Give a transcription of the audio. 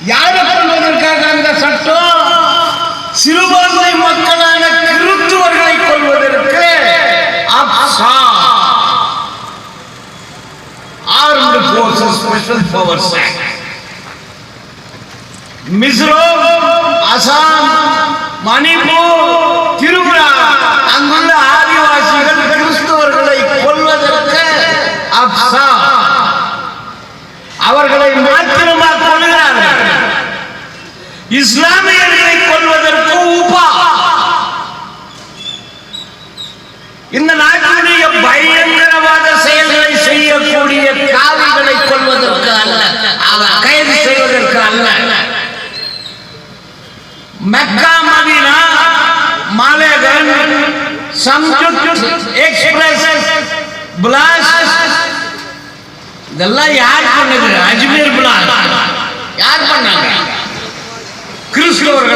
யாரை கொள்வதற்காக அந்த சட்டம்? சிறுபான்மை மக்களான கிறிஸ்துவர்களை கொள்வதற்கு Aqsa Armed Forces Special Powers Act. Mizoram, Assam, Manipur, Tripura அங்குள்ள ஆதிவாசிகள் கிறிஸ்துவர்களை கொல்வதற்கு அப்சா. அவர்களை மாத்திரமா கொள்கிறார்கள். இஸ்லாமியர்களை கொல்வதற்கு உபா. இந்த நாட்டினுடைய பயங்கரவாத செயல்களை செய்யக்கூடிய காவிகளை கொள்வதற்கு அல்ல, கைது செய்வதற்கு அல்ல. மக்கா மதீனா மாலேகன் சம்யுக்த் எக்ஸ்பிரஸ் பிளாஸ்ட் இதெல்லாம் யார் பண்ணது? அஜ்மீர் பிளாஸ்ட் யார் பண்ணாங்க? கிறிஸ்தவர்கள்.